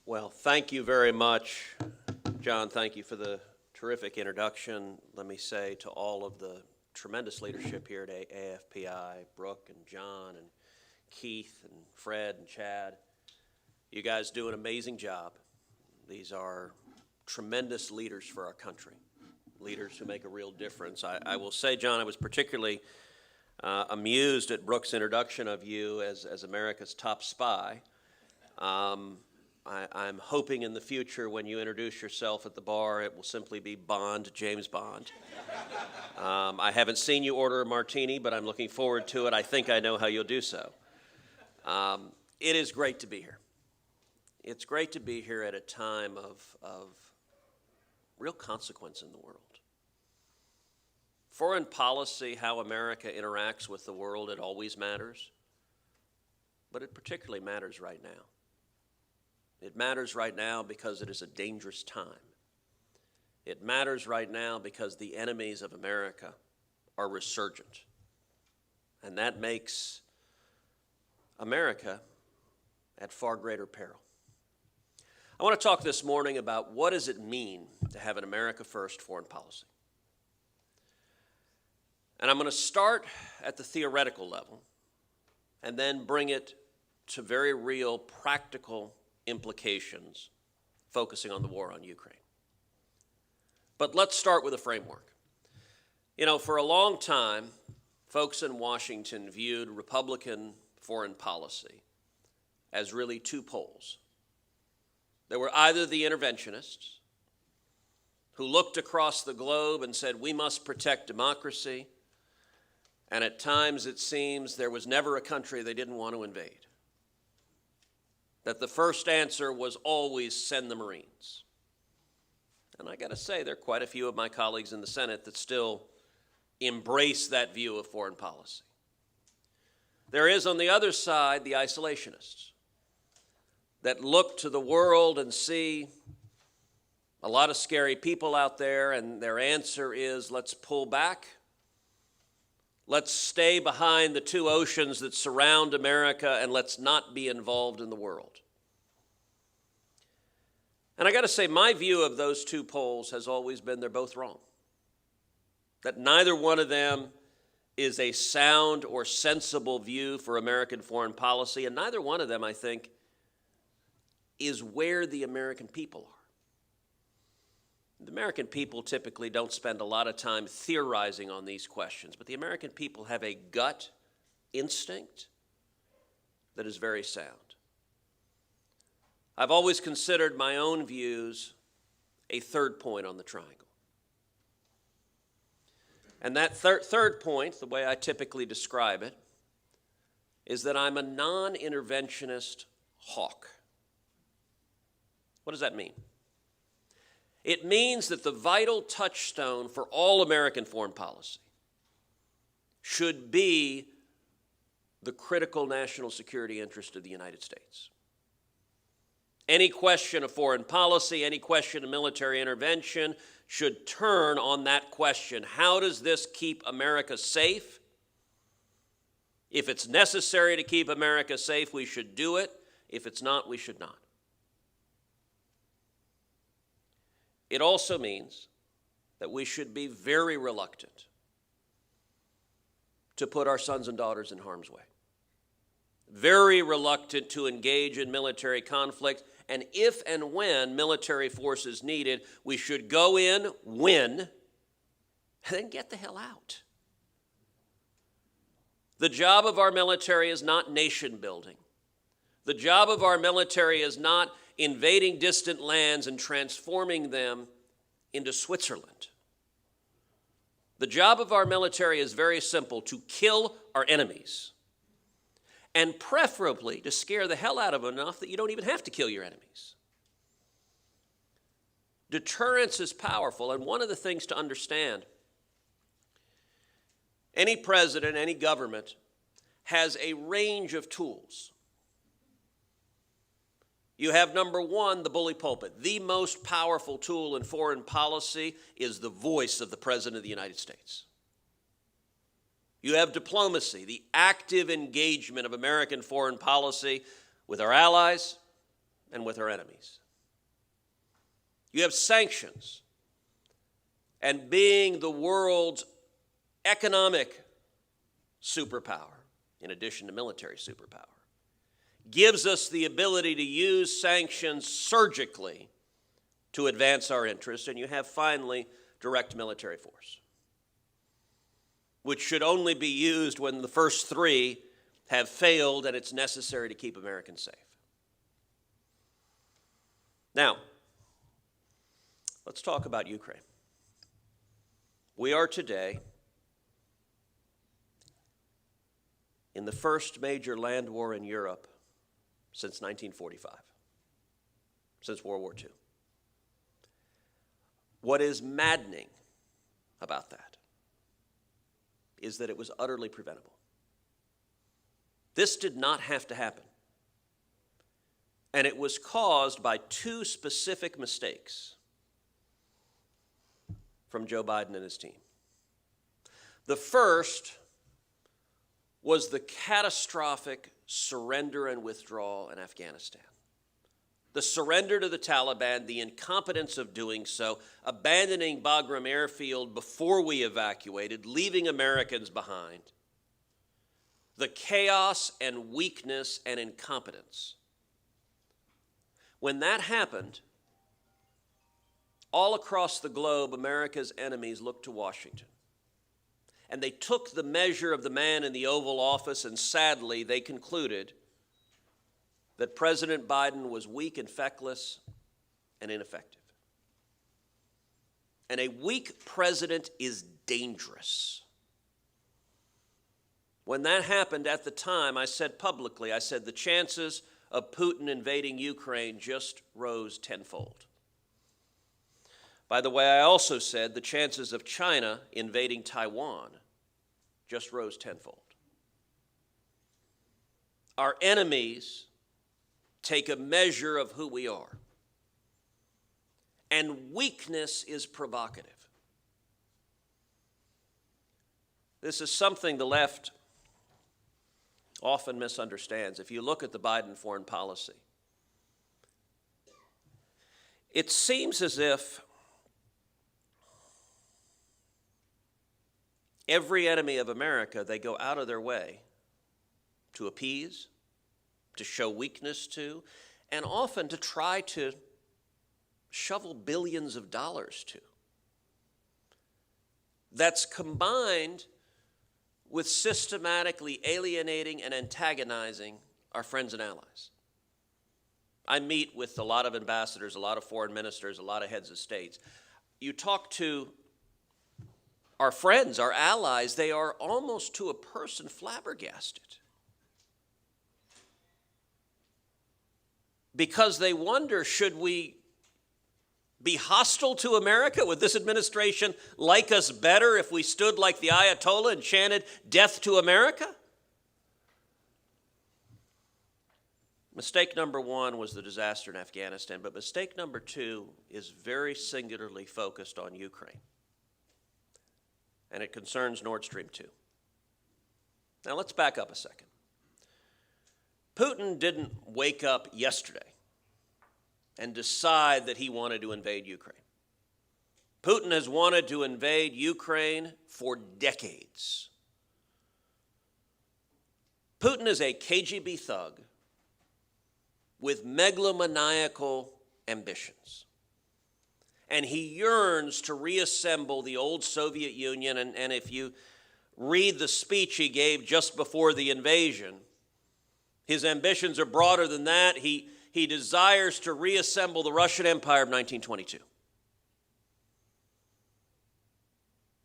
Well, thank you very much, John. Thank you for the terrific introduction. Let me say to all of the tremendous leadership here at AFPI, Brooke and John and Keith and Fred and Chad, you guys do an amazing job. These are tremendous leaders for our country, leaders who make a real difference. I will say, John, I was particularly amused at Brooke's introduction of you as America's top spy. I'm hoping in the future when you introduce yourself at the bar, it will simply be Bond, James Bond. I haven't seen you order a martini, but I'm looking forward to it. I think I know how you'll do so. It is great to be here. It's great to be here at a time of real consequence in the world. Foreign policy, how America interacts with the world, it always matters, but it particularly matters right now. It matters right now because it is a dangerous time. It matters right now because the enemies of America are resurgent. And that makes America at far greater peril. I want to talk this morning about what does it mean to have an America First foreign policy. And I'm going to start at the theoretical level and then bring it to very real practical implications, focusing on the war on Ukraine. But let's start with a framework. You know, for a long time, folks in Washington viewed Republican foreign policy as really two poles. There were either the interventionists, who looked across the globe and said, we must protect democracy, and at times it seems there was never a country they didn't want to invade. That the first answer was always send the Marines. And I got to say, there are quite a few of my colleagues in the Senate that still embrace that view of foreign policy. There is, on the other side, the isolationists that look to the world and see a lot of scary people out there, and their answer is, let's pull back. Let's stay behind the two oceans that surround America, and let's not be involved in the world. And I got to say, my view of those two poles has always been they're both wrong. That neither one of them is a sound or sensible view for American foreign policy, and neither one of them, I think, is where the American people are. The American people typically don't spend a lot of time theorizing on these questions, but the American people have a gut instinct that is very sound. I've always considered my own views a third point on the triangle. And that third point, the way I typically describe it, is that I'm a non-interventionist hawk. What does that mean? It means that the vital touchstone for all American foreign policy should be the critical national security interest of the United States. Any question of foreign policy, any question of military intervention should turn on that question. How does this keep America safe? If it's necessary to keep America safe, we should do it. If it's not, we should not. It also means that we should be very reluctant to put our sons and daughters in harm's way. Very reluctant to engage in military conflict, and if and when military force is needed, we should go in, win, and then get the hell out. The job of our military is not nation building. The job of our military is not invading distant lands and transforming them into Switzerland. The job of our military is very simple: to kill our enemies, and preferably to scare the hell out of them enough that you don't even have to kill your enemies. Deterrence is powerful, and one of the things to understand, any president, any government has a range of tools. You have, number one, the bully pulpit. The most powerful tool in foreign policy is the voice of the President of the United States. You have diplomacy, the active engagement of American foreign policy with our allies, and with our enemies. You have sanctions, and being the world's economic superpower, in addition to military superpower, gives us the ability to use sanctions surgically to advance our interests. And you have, finally, direct military force, which should only be used when the first three have failed and it's necessary to keep Americans safe. Now, let's talk about Ukraine. We are today in the first major land war in Europe since 1945, since World War II. What is maddening about that is that it was utterly preventable. This did not have to happen. And it was caused by two specific mistakes from Joe Biden and his team. The first was the catastrophic surrender and withdrawal in Afghanistan. The surrender to the Taliban, the incompetence of doing so, abandoning Bagram airfield before we evacuated, leaving Americans behind. The chaos and weakness and incompetence. When that happened, all across the globe, America's enemies looked to Washington. And they took the measure of the man in the Oval Office, and sadly, they concluded that President Biden was weak and feckless and ineffective. And a weak president is dangerous. When that happened at the time, I said publicly, the chances of Putin invading Ukraine just rose tenfold. By the way, I also said the chances of China invading Taiwan just rose tenfold. Our enemies take a measure of who we are. And weakness is provocative. This is something the left often misunderstands. If you look at the Biden foreign policy, it seems as if every enemy of America, they go out of their way to appease, to show weakness to, and often to try to shovel billions of dollars to. That's combined with systematically alienating and antagonizing our friends and allies. I meet with a lot of ambassadors, a lot of foreign ministers, a lot of heads of states. You talk to our friends, our allies, they are almost to a person flabbergasted. Because they wonder, should we be hostile to America? Would this administration like us better if we stood like the Ayatollah and chanted death to America? Mistake number one was the disaster in Afghanistan, but mistake number two is very singularly focused on Ukraine. And it concerns Nordstream II. Now let's back up a second. Putin didn't wake up yesterday and decide that he wanted to invade Ukraine. Putin has wanted to invade Ukraine for decades. Putin is a KGB thug with megalomaniacal ambitions. And he yearns to reassemble the old Soviet Union. And if you read the speech he gave just before the invasion, his ambitions are broader than that. He desires to reassemble the Russian Empire of 1922.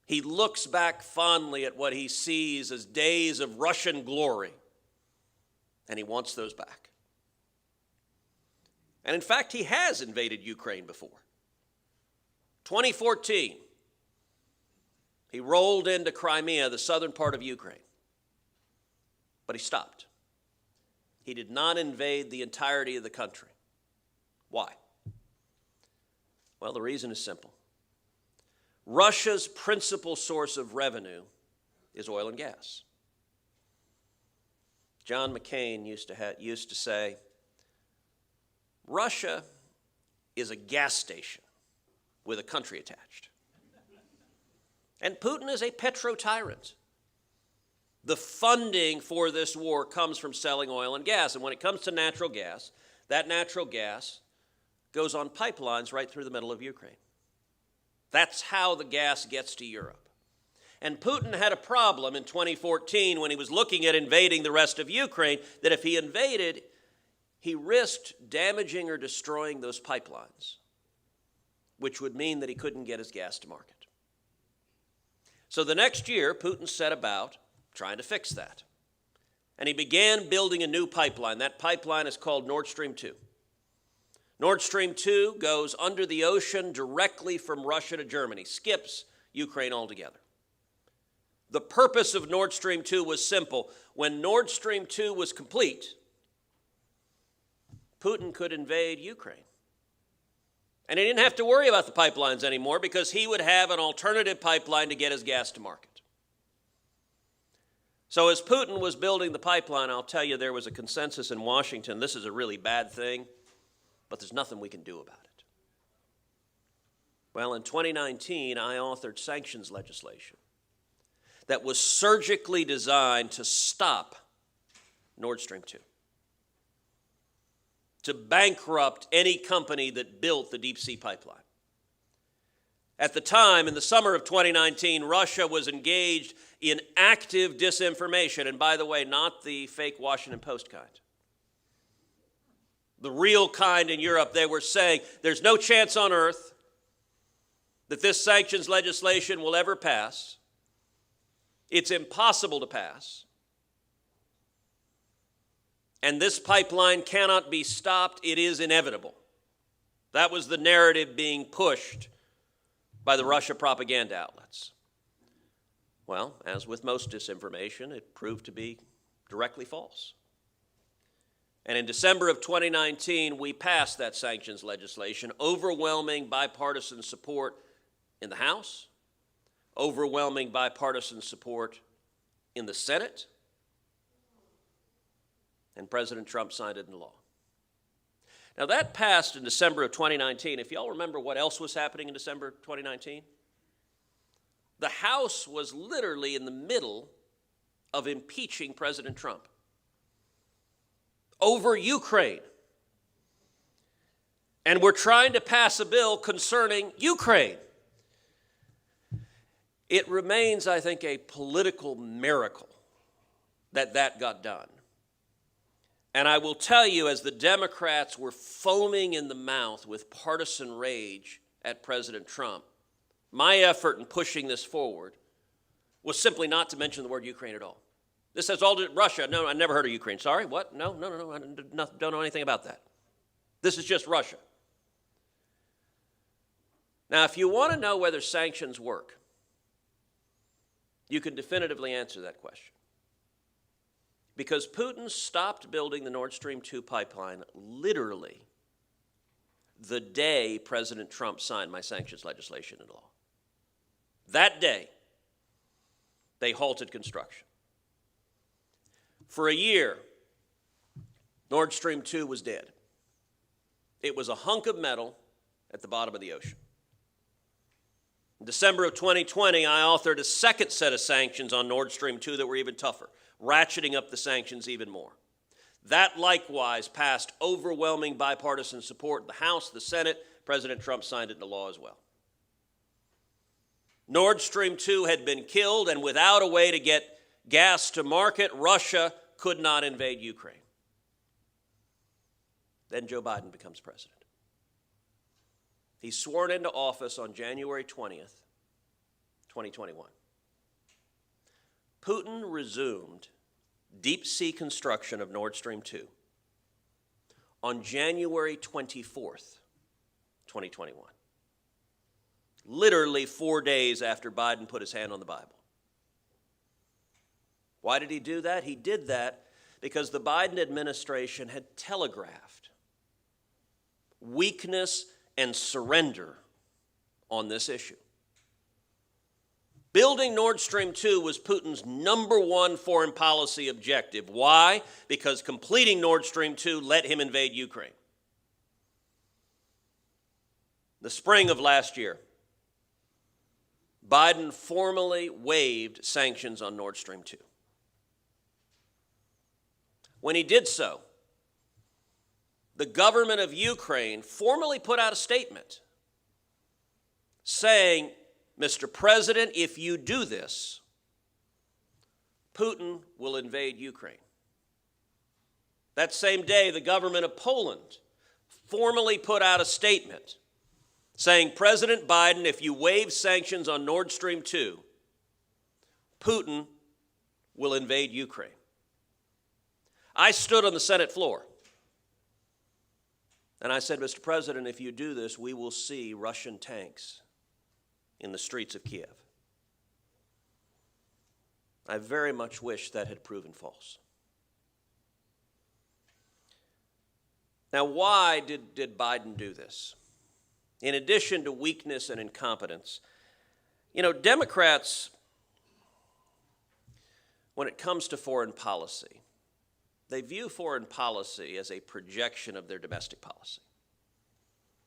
He looks back fondly at what he sees as days of Russian glory, and he wants those back. And in fact, he has invaded Ukraine before. 2014, he rolled into Crimea, the southern part of Ukraine, but he stopped. He did not invade the entirety of the country. Why? Well, the reason is simple. Russia's principal source of revenue is oil and gas. John McCain used to say, Russia is a gas station with a country attached. And Putin is a petro-tyrant. The funding for this war comes from selling oil and gas. And when it comes to natural gas, that natural gas goes on pipelines right through the middle of Ukraine. That's how the gas gets to Europe. And Putin had a problem in 2014 when he was looking at invading the rest of Ukraine, that if he invaded, he risked damaging or destroying those pipelines, which would mean that he couldn't get his gas to market. So the next year, Putin set about trying to fix that. And he began building a new pipeline. That pipeline is called Nordstream II. Nordstream II goes under the ocean directly from Russia to Germany, skips Ukraine altogether. The purpose of Nordstream II was simple. When Nordstream II was complete, Putin could invade Ukraine. And he didn't have to worry about the pipelines anymore because he would have an alternative pipeline to get his gas to market. So as Putin was building the pipeline, I'll tell you there was a consensus in Washington, this is a really bad thing, but there's nothing we can do about it. Well, in 2019, I authored sanctions legislation that was surgically designed to stop Nordstream II, to bankrupt any company that built the deep-sea pipeline. At the time, in the summer of 2019, Russia was engaged in active disinformation, and by the way, not the fake Washington Post kind. The real kind in Europe. They were saying there's no chance on earth that this sanctions legislation will ever pass. It's impossible to pass. And this pipeline cannot be stopped. It is inevitable. That was the narrative being pushed by the Russia propaganda outlets. Well, as with most disinformation, it proved to be directly false. And in December of 2019, we passed that sanctions legislation, overwhelming bipartisan support in the House, overwhelming bipartisan support in the Senate, and President Trump signed it into law. Now that passed in December of 2019. If y'all remember what else was happening in December 2019, the House was literally in the middle of impeaching President Trump over Ukraine. And we're trying to pass a bill concerning Ukraine. It remains, I think, a political miracle that that got done. And I will tell you, as the Democrats were foaming in the mouth with partisan rage at President Trump, my effort in pushing this forward was simply not to mention the word Ukraine at all. This has all to do with Russia. No, I never heard of Ukraine. Sorry, what? No, I don't know anything about that. This is just Russia. Now, if you want to know whether sanctions work, you can definitively answer that question. Because Putin stopped building the Nord Stream 2 pipeline literally the day President Trump signed my sanctions legislation into law. That day, they halted construction. For a year, Nord Stream 2 was dead. It was a hunk of metal at the bottom of the ocean. In December of 2020, I authored a second set of sanctions on Nord Stream 2 that were even tougher, ratcheting up the sanctions even more. That likewise passed overwhelming bipartisan support in the House, the Senate. President Trump signed it into law as well. Nord Stream 2 had been killed, and without a way to get gas to market, Russia could not invade Ukraine. Then Joe Biden becomes president. He's sworn into office on January 20th, 2021. Putin resumed deep-sea construction of Nord Stream 2 on January 24th, 2021. Literally 4 days after Biden put his hand on the Bible. Why did he do that? He did that because the Biden administration had telegraphed weakness and surrender on this issue. Building Nord Stream 2 was Putin's number one foreign policy objective. Why? Because completing Nord Stream 2 let him invade Ukraine. the spring of last year, Biden formally waived sanctions on Nordstream II. When he did so, the government of Ukraine formally put out a statement saying, Mr. President, if you do this, Putin will invade Ukraine. That same day, the government of Poland formally put out a statement saying, President Biden, if you waive sanctions on Nord Stream 2, Putin will invade Ukraine. I stood on the Senate floor and I said, Mr. President, if you do this, we will see Russian tanks in the streets of Kiev. I very much wish that had proven false. Now, why did Biden do this? In addition to weakness and incompetence, Democrats, when it comes to foreign policy, they view foreign policy as a projection of their domestic policy.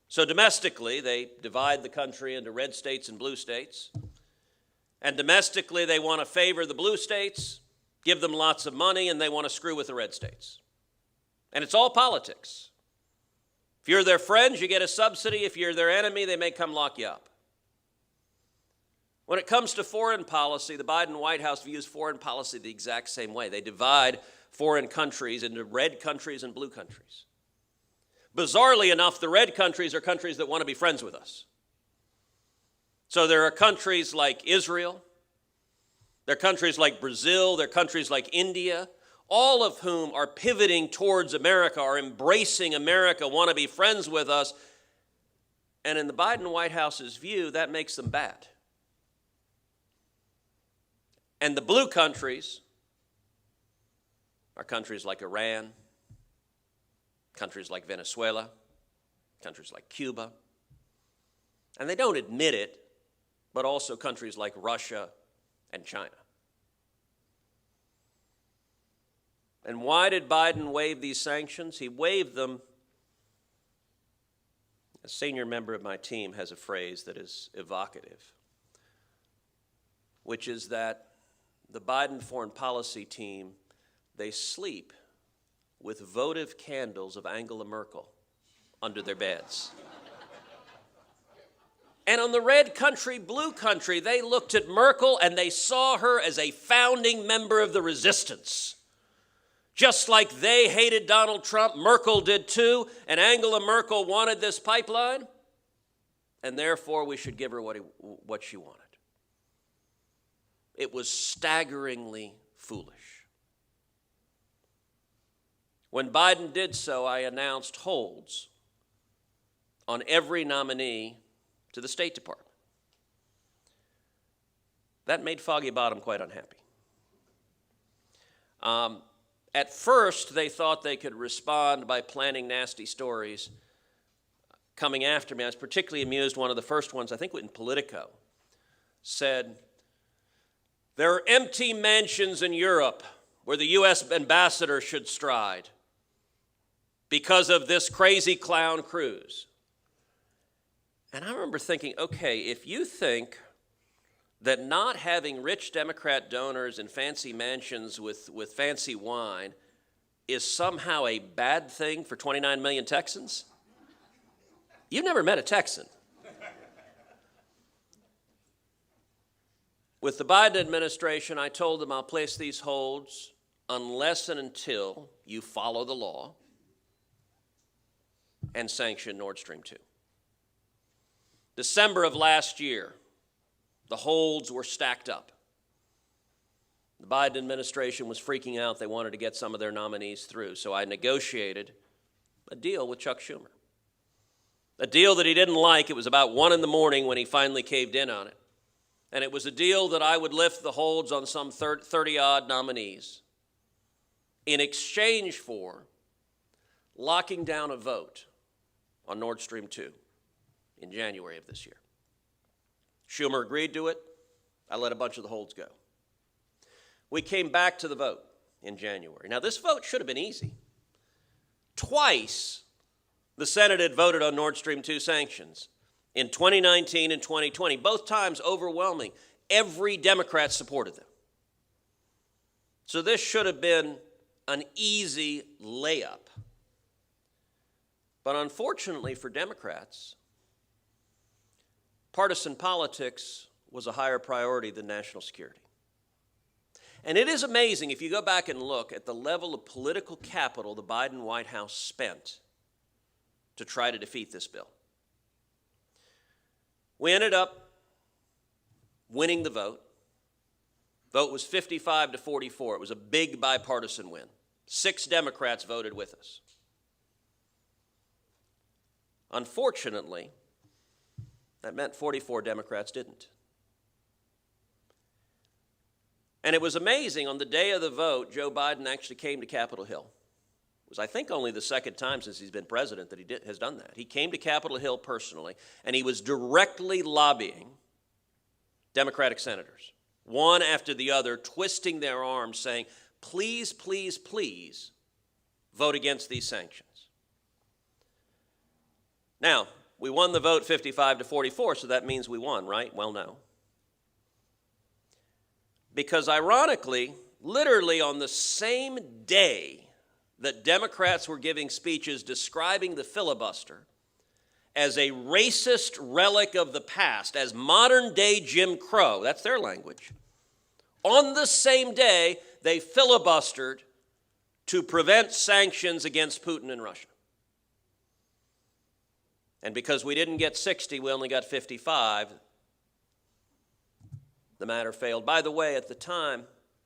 So domestically, they divide the country into red states and blue states. And domestically, they want to favor the blue states, give them lots of money, and they want to screw with the red states. And it's all politics. If you're their friends, you get a subsidy. If you're their enemy, they may come lock you up. When it comes to foreign policy, the Biden White House views foreign policy the exact same way. They divide foreign countries into red countries and blue countries. Bizarrely enough, the red countries are countries that want to be friends with us. So there are countries like Israel, there are countries like Brazil, there are countries like India, all of whom are pivoting towards America, are embracing America, want to be friends with us. And in the Biden White House's view, that makes them bad. And the blue countries are countries like Iran, countries like Venezuela, countries like Cuba. And they don't admit it, but also countries like Russia and China. And why did Biden waive these sanctions? He waived them. A senior member of my team has a phrase that is evocative, which is that the Biden foreign policy team, they sleep with votive candles of Angela Merkel under their beds. And on the red country, blue country, they looked at Merkel and they saw her as a founding member of the resistance. Just like they hated Donald Trump, Merkel did too, and Angela Merkel wanted this pipeline, and therefore we should give her what she wanted. It was staggeringly foolish. When Biden did so, I announced holds on every nominee to the State Department. That made Foggy Bottom quite unhappy. At first, they thought they could respond by planning nasty stories coming after me. I was particularly amused. One of the first ones, I think in Politico, said, there are empty mansions in Europe where the U.S. ambassador should stride because of this crazy clown Cruz. And I remember thinking, okay, if you think that not having rich Democrat donors in fancy mansions with fancy wine is somehow a bad thing for 29 million Texans, you've never met a Texan. With the Biden administration, I told them I'll place these holds unless and until you follow the law and sanction Nord Stream 2. December of last year, the holds were stacked up. The Biden administration was freaking out. They wanted to get some of their nominees through. So I negotiated a deal with Chuck Schumer. A deal that he didn't like. It was about 1 a.m. when he finally caved in on it. And it was a deal that I would lift the holds on some 30-odd nominees in exchange for locking down a vote on Nord Stream 2 in January of this year. Schumer agreed to it. I let a bunch of the holds go. We came back to the vote in January. Now, this vote should have been easy. Twice, the Senate had voted on Nord Stream 2 sanctions. in 2019 and 2020, both times overwhelming. Every Democrat supported them. So this should have been an easy layup. But unfortunately for Democrats, partisan politics was a higher priority than national security. And it is amazing if you go back and look at the level of political capital the Biden White House spent to try to defeat this bill. We ended up winning the vote. Vote was 55 to 44. It was a big bipartisan win. 6 Democrats voted with us. Unfortunately, that meant 44 Democrats didn't. And it was amazing, on the day of the vote, Joe Biden actually came to Capitol Hill. It was, I think, only the second time since he's been president that he has done that. He came to Capitol Hill personally, and he was directly lobbying Democratic senators, one after the other, twisting their arms, saying, please, please, please, vote against these sanctions. Now, we won the vote 55 to 44, so that means we won, right? Well, no. Because ironically, literally on the same day that Democrats were giving speeches describing the filibuster as a racist relic of the past, as modern-day Jim Crow, that's their language, on the same day, they filibustered to prevent sanctions against Putin and Russia. And because we didn't get 60, we only got 55, the matter failed. By the way, at the time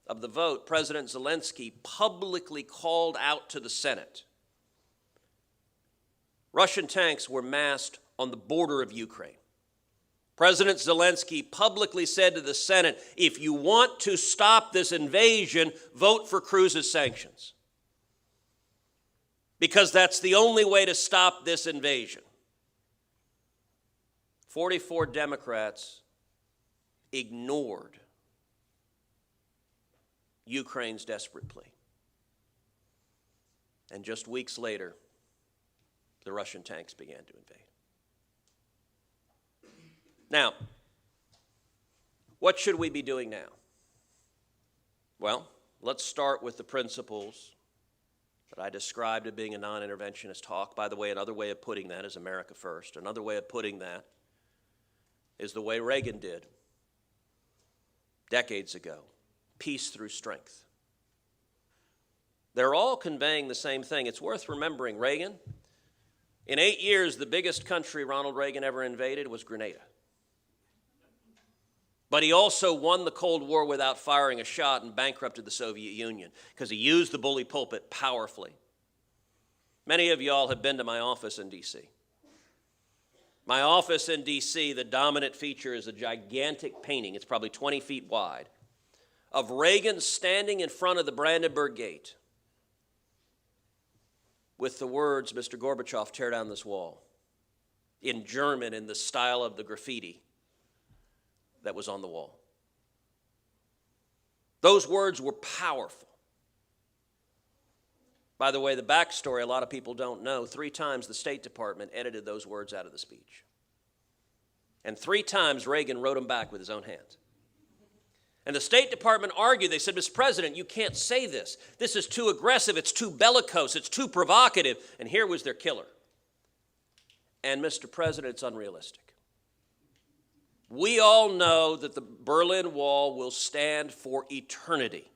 of the vote, President Zelensky publicly called out to the Senate. Russian tanks were massed on the border of Ukraine. President Zelensky publicly said to the Senate, if you want to stop this invasion, vote for Cruz's sanctions. Because that's the only way to stop this invasion. 44 Democrats ignored Ukraine's desperate plea. And just weeks later, the Russian tanks began to invade. Now, what should we be doing now? Well, let's start with the principles that I described as being a non-interventionist hawk. By the way, another way of putting that is America first. Another way of putting that is the way Reagan did decades ago, peace through strength. They're all conveying the same thing. It's worth remembering Reagan. In 8 years, the biggest country Ronald Reagan ever invaded was Grenada. But he also won the Cold War without firing a shot and bankrupted the Soviet Union because he used the bully pulpit powerfully. Many of y'all have been to my office in D.C. My office in D.C., the dominant feature is a gigantic painting, it's probably 20 feet wide, of Reagan standing in front of the Brandenburg Gate with the words, Mr. Gorbachev, tear down this wall, in German, in the style of the graffiti that was on the wall. Those words were powerful. By the way, the backstory, a lot of people don't know, 3 times the State Department edited those words out of the speech. And 3 times Reagan wrote them back with his own hands. And the State Department argued, they said, Mr. President, you can't say this. This is too aggressive, it's too bellicose, it's too provocative. And here was their killer. And Mr. President, it's unrealistic. We all know that the Berlin Wall will stand for eternity.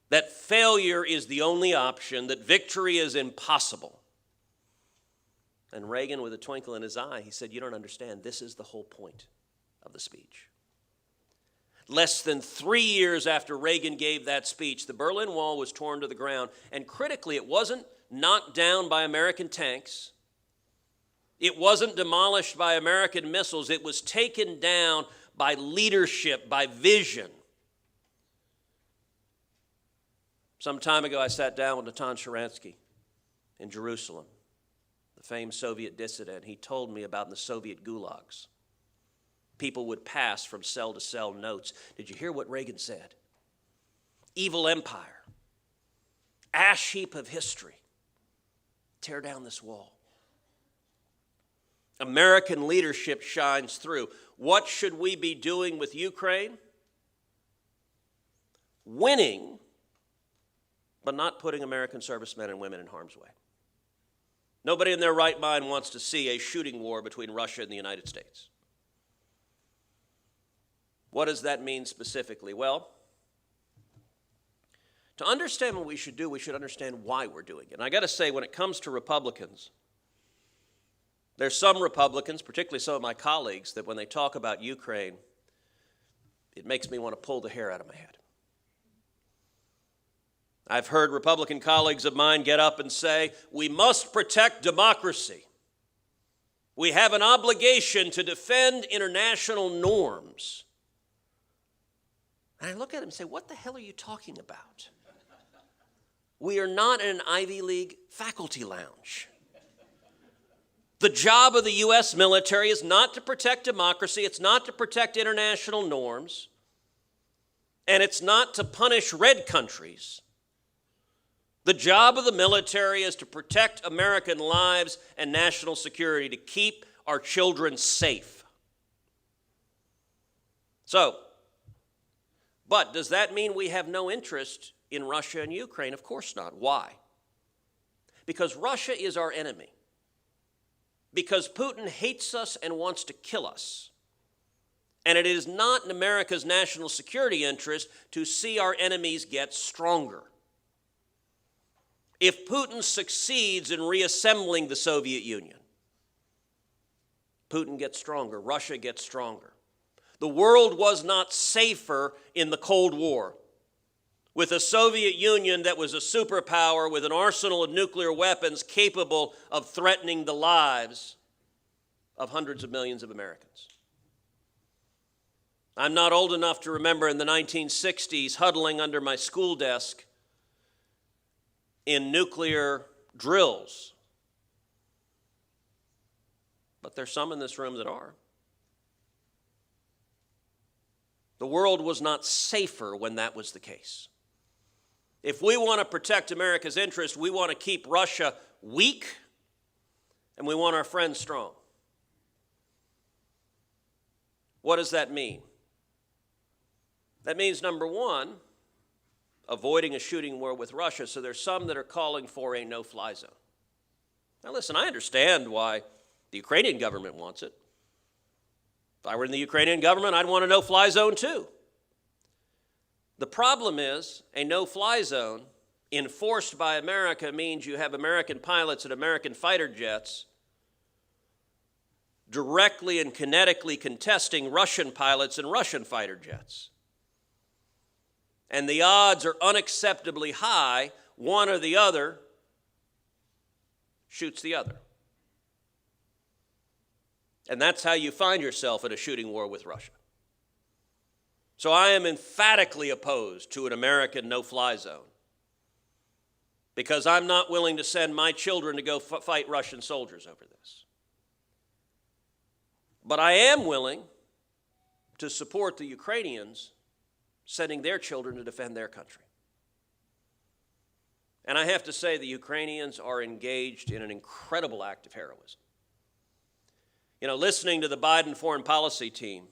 That failure is the only option, that victory is impossible. And Reagan, with a twinkle in his eye, he said, you don't understand, this is the whole point of the speech. Less than 3 years after Reagan gave that speech, the Berlin Wall was torn to the ground, and critically, it wasn't knocked down by American tanks. It wasn't demolished by American missiles. It was taken down by leadership, by vision. Some time ago, I sat down with Natan Sharansky in Jerusalem, the famed Soviet dissident. He told me about the Soviet gulags. People would pass from cell to cell notes. Did you hear what Reagan said? Evil empire, ash heap of history. Tear down this wall. American leadership shines through. What should we be doing with Ukraine? Winning, but not putting American servicemen and women in harm's way. Nobody in their right mind wants to see a shooting war between Russia and the United States. What does that mean specifically? Well, to understand what we should do, we should understand why we're doing it. And I got to say, when it comes to Republicans, there's some Republicans, particularly some of my colleagues, that when they talk about Ukraine, it makes me want to pull the hair out of my head. I've heard Republican colleagues of mine get up and say, we must protect democracy. We have an obligation to defend international norms. And I look at him and say, what the hell are you talking about? We are not in an Ivy League faculty lounge. The job of the U.S. military is not to protect democracy, it's not to protect international norms, and it's not to punish red countries. The job of the military is to protect American lives and national security, to keep our children safe. But does that mean we have no interest in Russia and Ukraine? Of course not. Why? Because Russia is our enemy. Because Putin hates us and wants to kill us. And it is not in America's national security interest to see our enemies get stronger. If Putin succeeds in reassembling the Soviet Union, Putin gets stronger, Russia gets stronger. The world was not safer in the Cold War, with a Soviet Union that was a superpower with an arsenal of nuclear weapons capable of threatening the lives of hundreds of millions of Americans. I'm not old enough to remember in the 1960s huddling under my school desk in nuclear drills, but there's some in this room that are. The world was not safer when that was the case. If we want to protect America's interest, we want to keep Russia weak, and we want our friends strong. What does that mean? That means, number one, avoiding a shooting war with Russia. So there's some that are calling for a no-fly zone. Now listen, I understand why the Ukrainian government wants it. If I were in the Ukrainian government, I'd want a no-fly zone too. The problem is, a no-fly zone enforced by America means you have American pilots and American fighter jets directly and kinetically contesting Russian pilots and Russian fighter jets. And the odds are unacceptably high, one or the other shoots the other. And that's how you find yourself in a shooting war with Russia. So I am emphatically opposed to an American no-fly zone, because I'm not willing to send my children to go fight Russian soldiers over this. But I am willing to support the Ukrainians sending their children to defend their country. And I have to say, the Ukrainians are engaged in an incredible act of heroism. You know, listening to the Biden foreign policy team,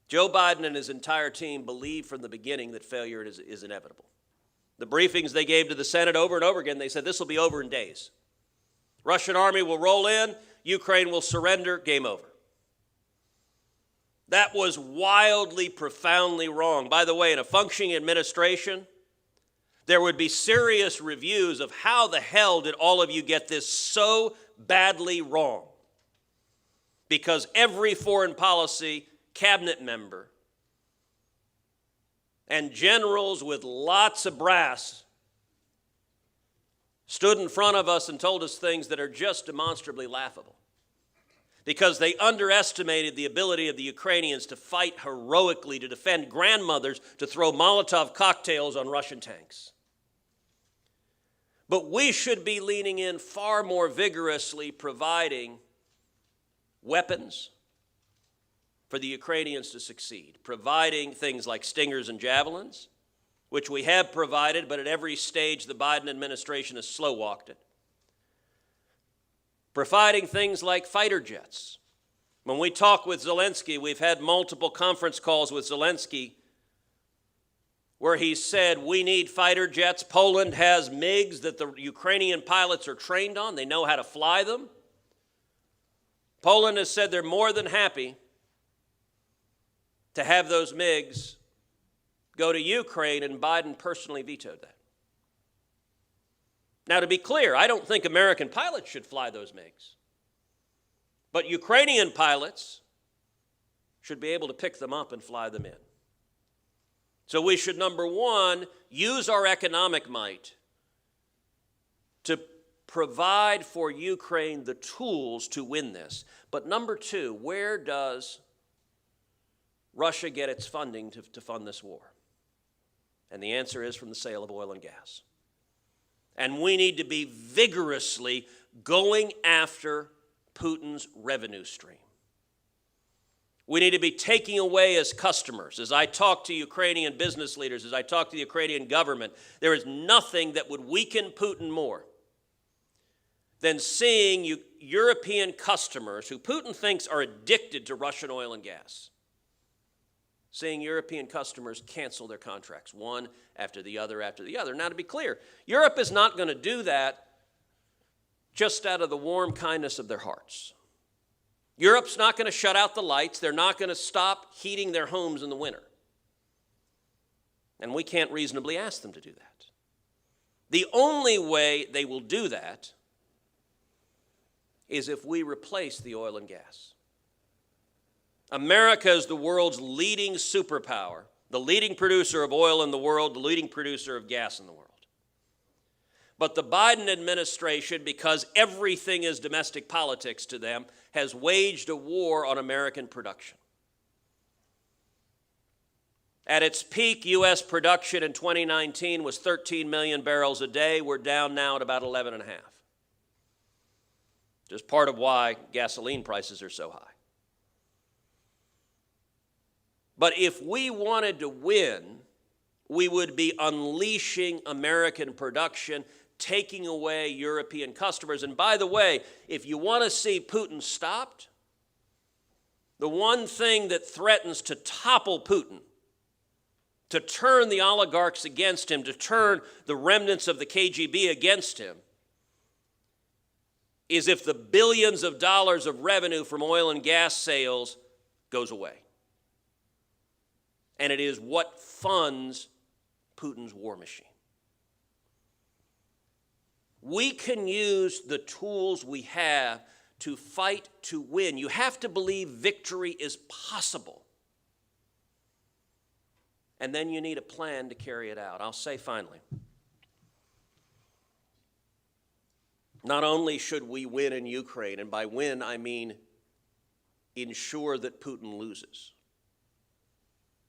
Joe Biden and his entire team believed from the beginning that failure is inevitable. The briefings they gave to the Senate over and over again, they said this will be over in days. Russian army will roll in, Ukraine will surrender, game over. That was wildly, profoundly wrong. By the way, in a functioning administration, there would be serious reviews of how the hell did all of you get this so badly wrong? Because every foreign policy cabinet member and generals with lots of brass stood in front of us and told us things that are just demonstrably laughable, because they underestimated the ability of the Ukrainians to fight heroically, to defend grandmothers, to throw Molotov cocktails on Russian tanks. But we should be leaning in far more vigorously, providing weapons for the Ukrainians to succeed, providing things like Stingers and Javelins, which we have provided, but at every stage the Biden administration has slow-walked it. providing things like fighter jets. When we talk with Zelensky, we've had multiple conference calls with Zelensky where he said, we need fighter jets. Poland has MiGs that the Ukrainian pilots are trained on. They know how to fly them. Poland has said they're more than happy to have those MiGs go to Ukraine, and Biden personally vetoed that. Now, to be clear, I don't think American pilots should fly those MiGs. But Ukrainian pilots should be able to pick them up and fly them in. So we should, number one, use our economic might to provide for Ukraine the tools to win this. But number two, where does Russia get its funding to fund this war? And the answer is from the sale of oil and gas. And we need to be vigorously going after Putin's revenue stream. We need to be taking away his customers. As I talk to Ukrainian business leaders, as I talk to the Ukrainian government, there is nothing that would weaken Putin more than seeing European customers who Putin thinks are addicted to Russian oil and gas, seeing European customers cancel their contracts, one after the other after the other. Now, to be clear, Europe is not going to do that just out of the warm kindness of their hearts. Europe's not going to shut out the lights. They're not going to stop heating their homes in the winter. And we can't reasonably ask them to do that. The only way they will do that is if we replace the oil and gas. America is the world's leading superpower, the leading producer of oil in the world, the leading producer of gas in the world. But the Biden administration, because everything is domestic politics to them, has waged a war on American production. At its peak, U.S. production in 2019 was 13 million barrels a day. We're down now at about 11.5. Just part of why gasoline prices are so high. But if we wanted to win, we would be unleashing American production, taking away European customers. And by the way, if you want to see Putin stopped, the one thing that threatens to topple Putin, to turn the oligarchs against him, to turn the remnants of the KGB against him, is if the billions of dollars of revenue from oil and gas sales goes away. And it is what funds Putin's war machine. We can use the tools we have to fight to win. You have to believe victory is possible. And then you need a plan to carry it out. I'll say finally, not only should we win in Ukraine, and by win I mean ensure that Putin loses.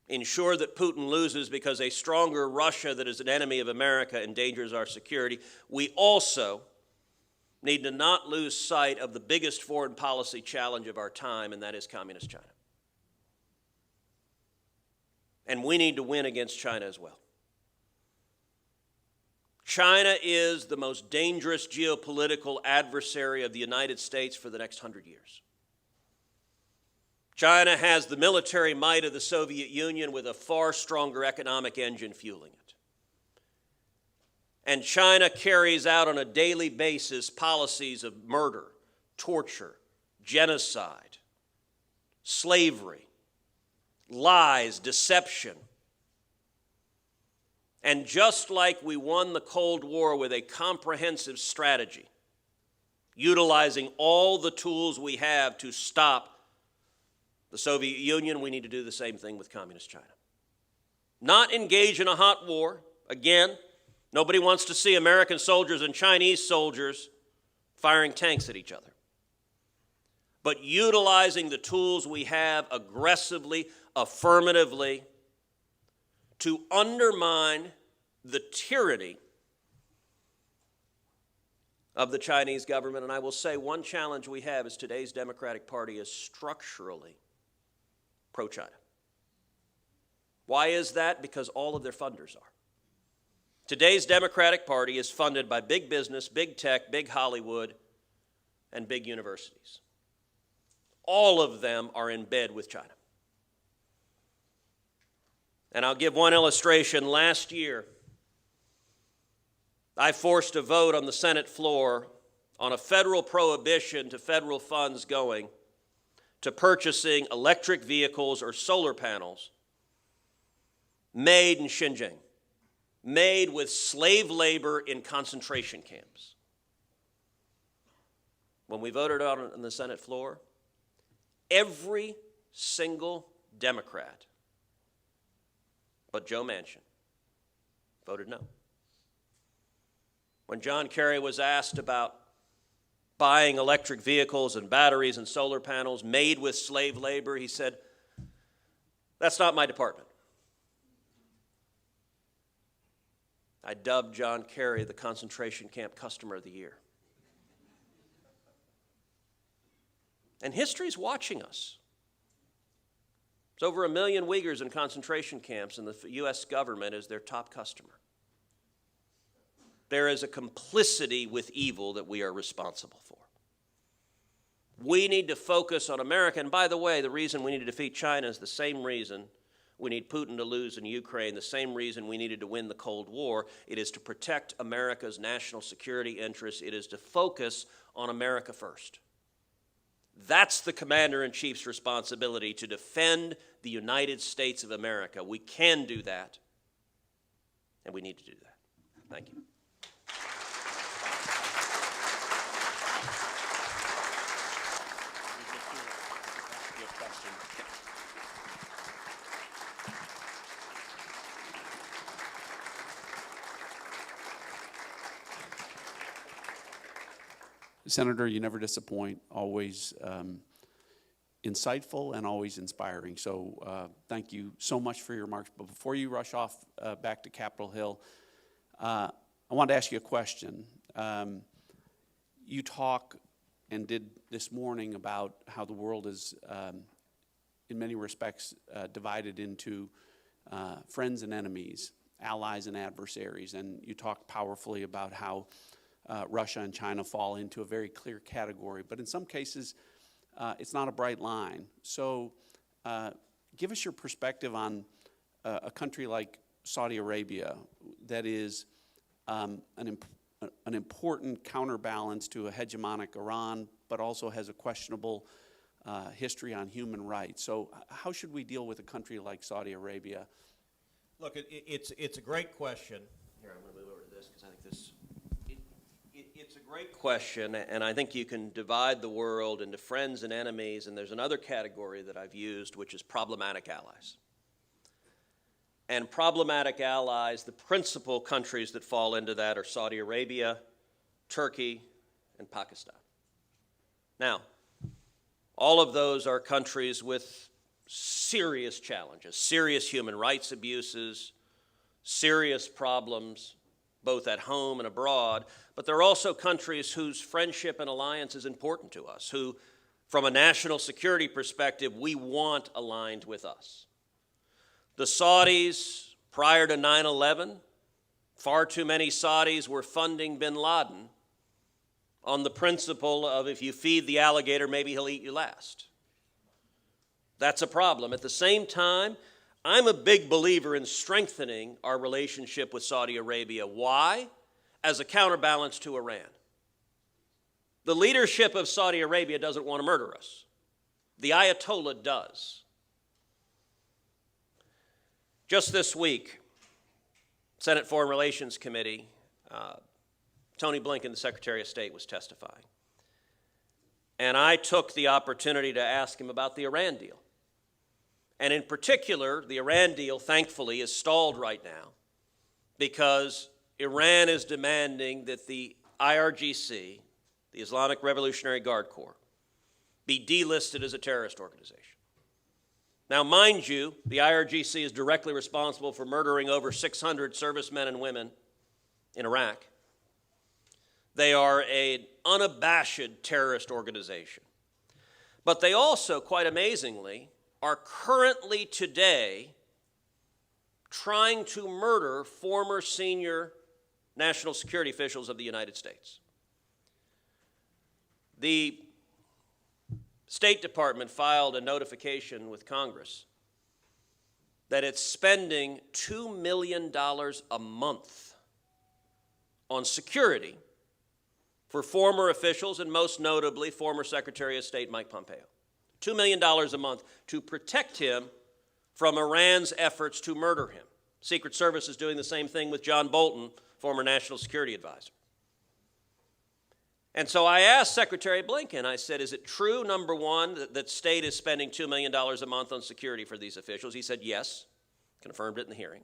Ensure that Putin loses because a stronger Russia that is an enemy of America endangers our security. We also need to not lose sight of the biggest foreign policy challenge of our time, and that is Communist China. And we need to win against China as well. China is the most dangerous geopolitical adversary of the United States for the next 100 years. China has the military might of the Soviet Union with a far stronger economic engine fueling it. And China carries out on a daily basis policies of murder, torture, genocide, slavery, lies, deception. And just like we won the Cold War with a comprehensive strategy, utilizing all the tools we have to stop the Soviet Union, we need to do the same thing with Communist China. Not engage in a hot war. Again, nobody wants to see American soldiers and Chinese soldiers firing tanks at each other. But utilizing the tools we have aggressively, affirmatively, to undermine the tyranny of the Chinese government. And I will say one challenge we have is today's Democratic Party is structurally pro-China. Why is that? Because all of their funders are. Today's Democratic Party is funded by big business, big tech, big Hollywood, and big universities. All of them are in bed with China. And I'll give one illustration. Last year, I forced a vote on the Senate floor on a federal prohibition to federal funds going to purchasing electric vehicles or solar panels made in Xinjiang, made with slave labor in concentration camps. When we voted on the Senate floor, every single Democrat but Joe Manchin voted no. When John Kerry was asked about buying electric vehicles and batteries and solar panels made with slave labor, he said, "That's not my department." I dubbed John Kerry the concentration camp customer of the year. And history's watching us. There's over 1 million Uyghurs in concentration camps, and the U.S. government is their top customer. There is a complicity with evil that we are responsible for. We need to focus on America. And by the way, the reason we need to defeat China is the same reason we need Putin to lose in Ukraine, the same reason we needed to win the Cold War. It is to protect America's national security interests. It is to focus on America first. That's the commander-in-chief's responsibility, to defend the United States of America. We can do that, and we need to do that. Thank you. Senator, you never disappoint, always insightful and always inspiring. So thank you so much for your remarks. But before you rush off back to Capitol Hill, I wanted to ask you a question. You talk and did this morning about how the world is, in many respects, divided into friends and enemies, allies and adversaries. And you talked powerfully about how Russia and China fall into a very clear category. But in some cases, it's not a bright line. So give us your perspective on a country like Saudi Arabia that is an important counterbalance to a hegemonic Iran, but also has a questionable history on human rights. So how should we deal with a country like Saudi Arabia? Look, it's a great question. Here, I'm going to move over to this because I think this... It's a great question, and I think you can divide the world into friends and enemies, and there's another category that I've used, which is problematic allies. And problematic allies, the principal countries that fall into that are Saudi Arabia, Turkey, and Pakistan. Now, all of those are countries with serious challenges, serious human rights abuses, serious problems, both at home and abroad, but there are also countries whose friendship and alliance is important to us, who, from a national security perspective, we want aligned with us. The Saudis, prior to 9/11, far too many Saudis were funding bin Laden on the principle of if you feed the alligator, maybe he'll eat you last. That's a problem. At the same time, I'm a big believer in strengthening our relationship with Saudi Arabia. Why? As a counterbalance to Iran. The leadership of Saudi Arabia doesn't want to murder us. The Ayatollah does. Just this week, Senate Foreign Relations Committee, Tony Blinken, the Secretary of State, was testifying. And I took the opportunity to ask him about the Iran deal. And in particular, the Iran deal, thankfully, is stalled right now because Iran is demanding that the IRGC, the Islamic Revolutionary Guard Corps, be delisted as a terrorist organization. Now, mind you, the IRGC is directly responsible for murdering over 600 servicemen and women in Iraq. They are an unabashed terrorist organization. But they also, quite amazingly, are currently today trying to murder former senior national security officials of the United States. The State Department filed a notification with Congress that it's spending $2 million a month on security for former officials, and most notably former Secretary of State Mike Pompeo. $2 million a month to protect him from Iran's efforts to murder him. Secret Service is doing the same thing with John Bolton, former National Security Advisor. And so I asked Secretary Blinken, I said, is it true, number one, that state is spending $2 million a month on security for these officials? He said yes, confirmed it in the hearing.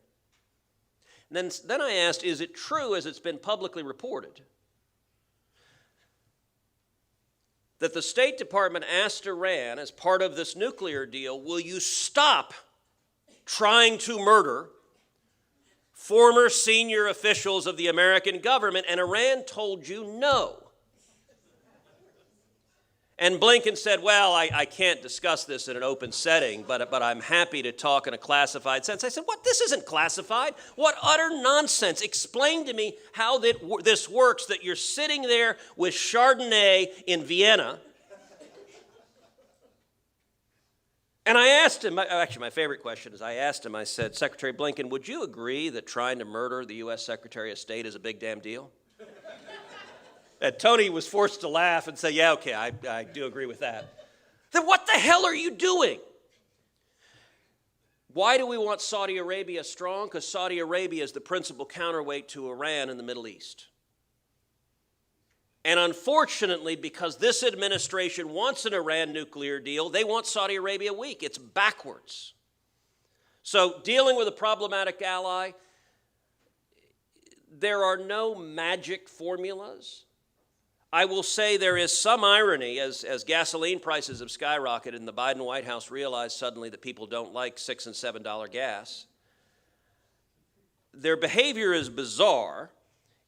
And then I asked, is it true, as it's been publicly reported, that the State Department asked Iran, as part of this nuclear deal, will you stop trying to murder former senior officials of the American government? And Iran told you no. And Blinken said, well, I can't discuss this in an open setting, but I'm happy to talk in a classified sense. I said, what? This isn't classified. What utter nonsense. Explain to me how this works, that you're sitting there with Chardonnay in Vienna. And I asked him, actually my favorite question is I asked him, I said, Secretary Blinken, would you agree that trying to murder the U.S. Secretary of State is a big damn deal? And Tony was forced to laugh and say, yeah, okay, I do agree with that. Then what the hell are you doing? Why do we want Saudi Arabia strong? Because Saudi Arabia is the principal counterweight to Iran in the Middle East. And unfortunately, because this administration wants an Iran nuclear deal, they want Saudi Arabia weak. It's backwards. So dealing with a problematic ally, there are no magic formulas. I will say there is some irony as gasoline prices have skyrocketed and the Biden White House realized suddenly that people don't like $6 and $7 gas. Their behavior is bizarre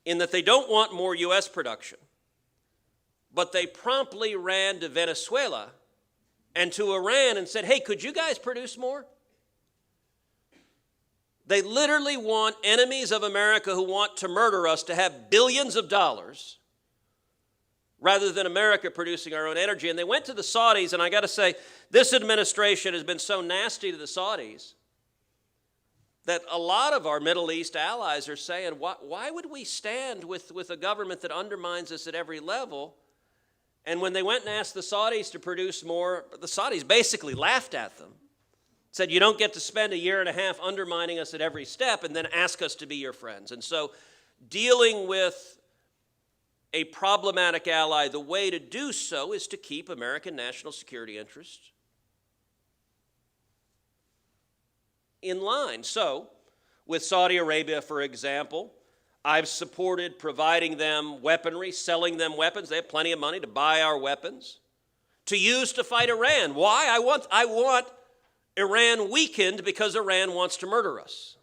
in that they don't want more U.S. production, but they promptly ran to Venezuela and to Iran and said, hey, could you guys produce more? They literally want enemies of America who want to murder us to have billions of dollars rather than America producing our own energy. And they went to the Saudis, and I got to say, this administration has been so nasty to the Saudis that a lot of our Middle East allies are saying, why would we stand with a government that undermines us at every level? And when they went and asked the Saudis to produce more, the Saudis basically laughed at them. Said, you don't get to spend a year and a half undermining us at every step and then ask us to be your friends. And so dealing with a problematic ally, the way to do so is to keep American national security interests in line. So with Saudi Arabia, for example, I've supported providing them weaponry, selling them weapons. They have plenty of money to buy our weapons, to use to fight Iran. Why? I want Iran weakened because Iran wants to murder us.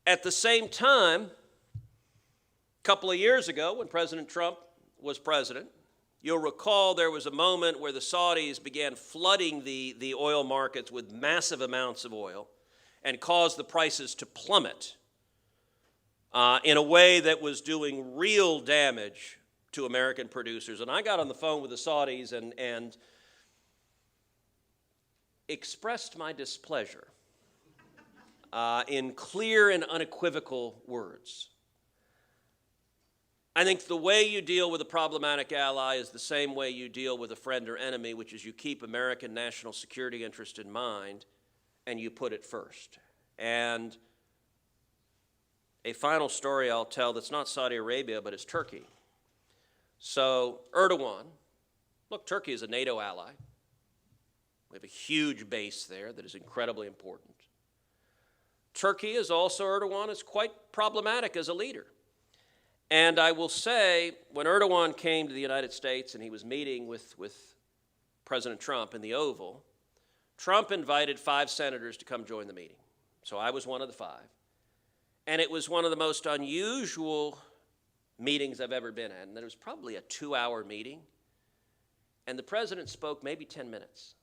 At the same time, a couple of years ago when President Trump was president, you'll recall there was a moment where the Saudis began flooding the oil markets with massive amounts of oil and caused the prices to plummet in a way that was doing real damage to American producers. And I got on the phone with the Saudis and expressed my displeasure in clear and unequivocal words. I think the way you deal with a problematic ally is the same way you deal with a friend or enemy, which is you keep American national security interest in mind and you put it first. And a final story I'll tell that's not Saudi Arabia, but it's Turkey. So Erdogan, look, Turkey is a NATO ally. We have a huge base there that is incredibly important. Turkey is also, Erdogan is quite problematic as a leader. And I will say, when Erdogan came to the United States and he was meeting with President Trump in the Oval, Trump invited 5 senators to come join the meeting. So I was one of the 5. And it was one of the most unusual meetings I've ever been at. And it was probably a 2-hour meeting. And the president spoke maybe 10 minutes,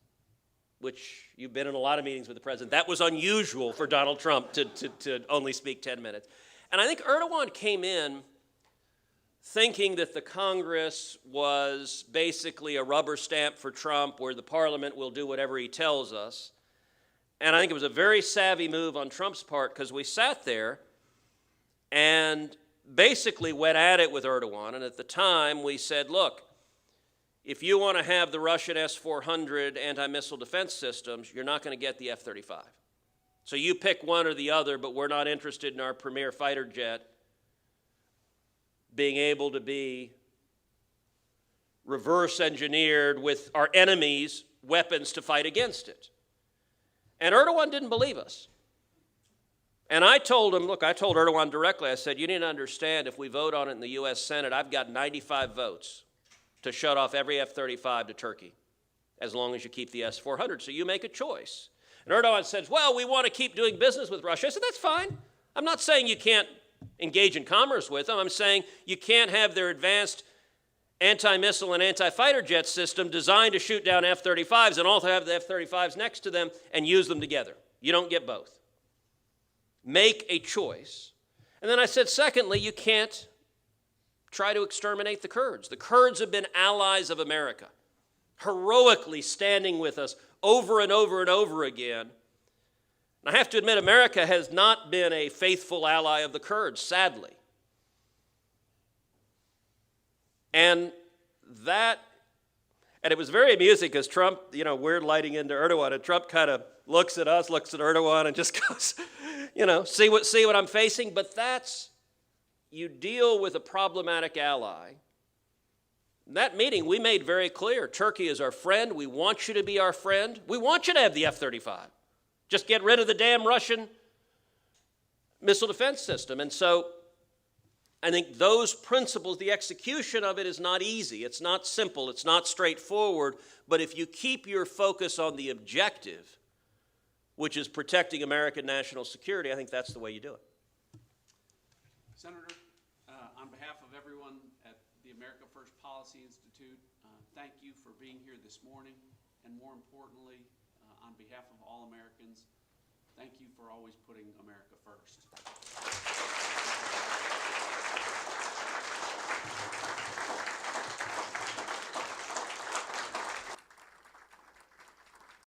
which you've been in a lot of meetings with the president. That was unusual for Donald Trump to only speak 10 minutes. And I think Erdogan came in thinking that the Congress was basically a rubber stamp for Trump where the Parliament will do whatever he tells us. And I think it was a very savvy move on Trump's part because we sat there and basically went at it with Erdogan. And at the time we said, look, if you want to have the Russian S-400 anti-missile defense systems, you're not going to get the F-35. So you pick one or the other, but we're not interested in our premier fighter jet being able to be reverse engineered with our enemies' weapons to fight against it. And Erdogan didn't believe us. And I told him, look, I told Erdogan directly, I said, you need to understand, if we vote on it in the U.S. Senate, I've got 95 votes to shut off every F-35 to Turkey, as long as you keep the S-400. So you make a choice. And Erdogan says, well, we want to keep doing business with Russia. I said, that's fine. I'm not saying you can't engage in commerce with them. I'm saying you can't have their advanced anti-missile and anti-fighter jet system designed to shoot down F-35s and also have the F-35s next to them and use them together. You don't get both. Make a choice. And then I said, secondly, you can't try to exterminate the Kurds. The Kurds have been allies of America, heroically standing with us over and over and over again. And I have to admit, America has not been a faithful ally of the Kurds, sadly. And it was very amusing because Trump, we're lighting into Erdogan, and Trump kind of looks at us, looks at Erdogan, and just goes, see what I'm facing. But you deal with a problematic ally. In that meeting, we made very clear, Turkey is our friend. We want you to be our friend. We want you to have the F-35. Just get rid of the damn Russian missile defense system. And so I think those principles, the execution of it is not easy. It's not simple. It's not straightforward. But if you keep your focus on the objective, which is protecting American national security, I think that's the way you do it. Senator, on behalf of everyone at the America First Policy Institute, thank you for being here this morning, and more importantly, on behalf of all Americans, thank you for always putting America first.